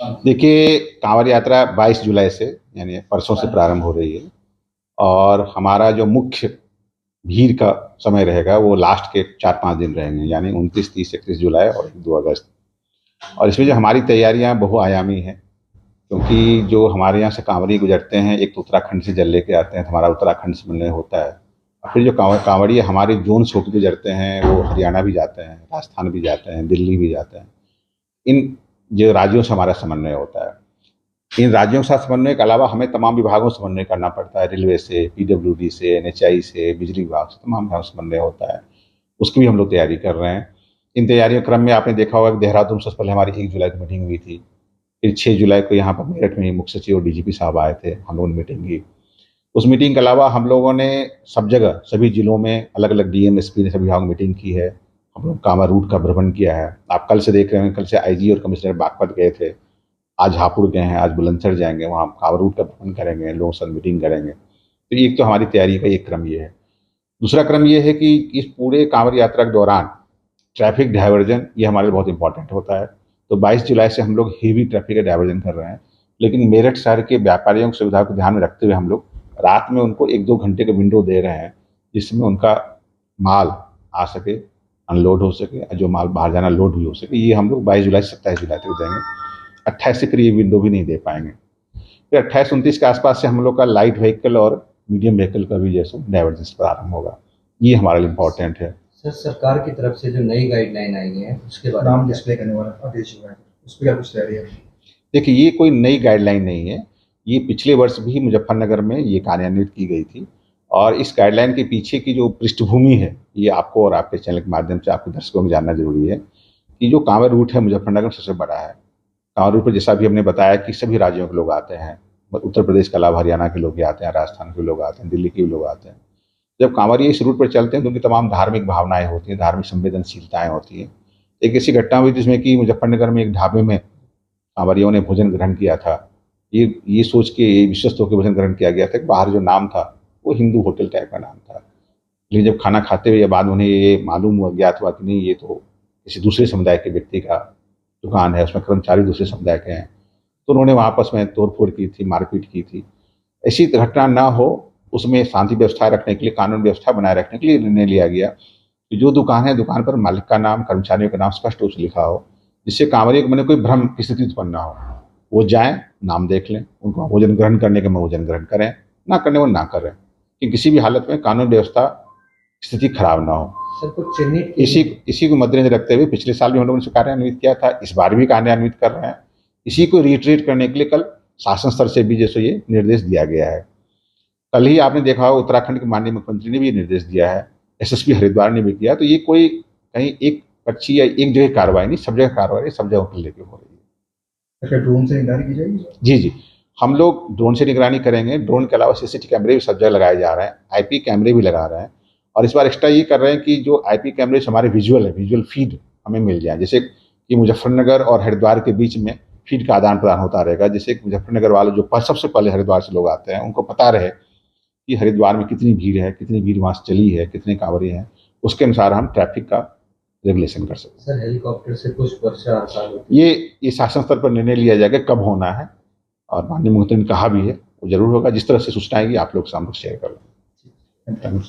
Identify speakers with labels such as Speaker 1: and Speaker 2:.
Speaker 1: देखिए, कांवड़ यात्रा 22 जुलाई से यानी परसों से प्रारंभ हो रही है और हमारा जो मुख्य भीड़ का समय रहेगा वो लास्ट के 4-5 दिन रहेंगे, यानी 29, 30, 31 जुलाई और 2 अगस्त। और इसमें जो हमारी तैयारियां बहुआयामी हैं, क्योंकि जो हमारे यहाँ से कांवड़ी गुजरते हैं, एक तो उत्तराखंड से जल लेके आते हैं, तो हमारा उत्तराखंड से मिलने होता है। और फिर जो कांवड़ी हमारे जोन से होकर गुजरते हैं, वो हरियाणा भी जाते हैं, राजस्थान भी जाते हैं, दिल्ली भी जाते हैं। इन जो राज्यों से हमारा समन्वय होता है, इन राज्यों के साथ समन्वय के अलावा हमें तमाम विभागों से समन्वय करना पड़ता है। रेलवे से, पीडब्ल्यूडी से, एनएचआई से, बिजली विभाग से, तमाम विभागों से समन्वय होता है। उसकी भी हम लोग तैयारी कर रहे हैं। इन तैयारियों के क्रम में आपने देखा होगा कि देहरादून से पहले हमारी 1 जुलाई को मीटिंग हुई थी। फिर 6 जुलाई को यहाँ पर मेरठ में मुख्य सचिव और डीजीपी साहब आए थे, हम लोगों ने मीटिंग की। उस मीटिंग के अलावा हम लोगों ने सब जगह, सभी जिलों में अलग अलग डीएम एसपी ने सभी विभागों में मीटिंग की है। हम लोग कांवड़ रूट का भ्रमण किया है। आप कल से देख रहे हैं, कल से आईजी और कमिश्नर बागपत गए थे, आज हापुड़ गए हैं, आज बुलंदशहर जाएंगे, वहाँ कांवड़ रूट का भ्रमण करेंगे, लोगों से मीटिंग करेंगे। तो एक तो हमारी तैयारी का एक क्रम ये है। दूसरा क्रम ये है कि इस पूरे कांवड़ यात्रा के दौरान ट्रैफिक डायवर्जन ये हमारे लिए बहुत इंपॉर्टेंट होता है। तो 22 जुलाई से हम लोग हेवी ट्रैफिक का डायवर्जन कर रहे हैं, लेकिन मेरठ शहर के व्यापारियों की सुविधा को ध्यान में रखते हुए हम लोग रात में उनको 1-2 घंटे का विंडो दे रहे हैं, जिसमें उनका माल आ सके, अनलोड हो सके, और जो माल बाहर जाना लोड भी हो सके। ये हम लोग 22 जुलाई से 27 जुलाई तक देंगे। 28 से फिर ये विंडो भी नहीं दे पाएंगे। फिर 28-29 के आसपास से हम लोग का लाइट व्हीकल और मीडियम व्हीकल का भी जैसे डायवर्जेंस प्रारंभ होगा। ये हमारे लिए इम्पोर्टेंट है।
Speaker 2: सर, सरकार की तरफ से जो नई गाइडलाइन आई है उसके बारे में
Speaker 3: नाम डिस्प्ले करने वाला आदेश हुआ है, उस पर क्या कुछ तैयारी है?
Speaker 1: देखिए, ये कोई नई गाइडलाइन नहीं है। ये पिछले वर्ष भी मुजफ्फरनगर में ये कार्यान्वित की गई थी, और इस गाइडलाइन के पीछे की जो पृष्ठभूमि है, ये आपको और आपके चैनल के माध्यम से आपके दर्शकों को जानना जरूरी है कि जो कांवड़ रूट है मुजफ्फरनगर में सबसे बड़ा है। कांवड़ रूट पर जैसा भी हमने बताया कि सभी राज्यों के लोग आते हैं, उत्तर प्रदेश के अलावा हरियाणा के लोग भी आते हैं, राजस्थान के लोग आते हैं, दिल्ली के भी लोग आते हैं। जब कांवड़िए इस रूट पर चलते हैं तो उनकी तमाम धार्मिक भावनाएं होती हैं, धार्मिक संवेदनशीलताएं होती हैं। एक ऐसी घटना हुई जिसमें कि मुजफ्फरनगर में एक ढाबे में कांवरियों ने भोजन ग्रहण किया था। ये सोच के, ये विश्वस्त होकर भोजन ग्रहण किया गया था कि बाहर जो नाम था वो हिंदू होटल टाइप का नाम था। लेकिन जब खाना खाते हुए बाद उन्हें ये मालूम हुआ, ज्ञात हुआ कि नहीं, ये तो किसी दूसरे समुदाय के व्यक्ति का दुकान है, उसमें कर्मचारी दूसरे समुदाय के हैं, तो उन्होंने वहाँ आपस में तोड़फोड़ की थी, मारपीट की थी। ऐसी घटना ना हो, उसमें शांति व्यवस्था रखने के लिए, कानून व्यवस्था बनाए रखने के लिए निर्णय लिया गया कि जो दुकान है, दुकान पर मालिक का नाम, कर्मचारियों का नाम स्पष्ट रूप से लिखा हो, जिससे कांवरियों को मन कोई भ्रम की स्थिति उत्पन्न ना हो। वो जाएं, नाम देख लें, उनको भोजन ग्रहण करने के भोजन ग्रहण करें, ना करने वो ना करें, कि किसी भी हालत में कानून व्यवस्था स्थिति खराब ना हो।
Speaker 2: सर, कुछ चिन्हित
Speaker 1: इसी को मद्देनजर रखते हुए पिछले साल भी हम लोगों ने कार्यान्वित किया था, इस बार भी कार्यान्वित कर रहे हैं। इसी को रिट्रीट करने के लिए कल शासन स्तर से भी जैसे ये निर्देश दिया गया है। कल ही आपने देखा होगा उत्तराखंड के माननीय मुख्यमंत्री ने भी ये निर्देश दिया है, एसएसपी हरिद्वार ने भी किया। तो ये कोई कहीं एक पक्षी या एक जगह कार्रवाई नहीं, सब जगह कार्रवाई सब जगह को लेकर हो रही है।
Speaker 3: अच्छा, ड्रोन से निगरानी की जाएगी?
Speaker 1: जी जी, हम लोग ड्रोन से निगरानी करेंगे। ड्रोन के अलावा सीसीटीवी कैमरे भी सब जगह लगाए जा रहे हैं, आईपी कैमरे भी लगा रहे हैं। और इस बार एक्स्ट्रा ये कर रहे हैं कि जो आईपी कैमरे से हमारे विजुअल है, विजुअल फीड हमें मिल जाए, जैसे कि मुजफ्फरनगर और हरिद्वार के बीच में फीड का आदान प्रदान होता रहेगा, जिससे मुजफ्फरनगर वाले जो सबसे पहले हरिद्वार से लोग आते हैं उनको पता रहे कि हरिद्वार में कितनी भीड़ है, कितनी भीड़ वहाँ से चली है, कितने कांवड़े हैं, उसके अनुसार हम ट्रैफिक का रेगुलेशन कर सकते हैं।
Speaker 2: सर, हेलीकॉप्टर से कुछ वर्षा
Speaker 1: ये शासन स्तर पर निर्णय लिया जाएगा कब होना है, और माननीय मुख्यमंत्री ने कहा भी है वो जरूर होगा। जिस तरह से सूचना आएगी आप लोग सामने शेयर कर लें।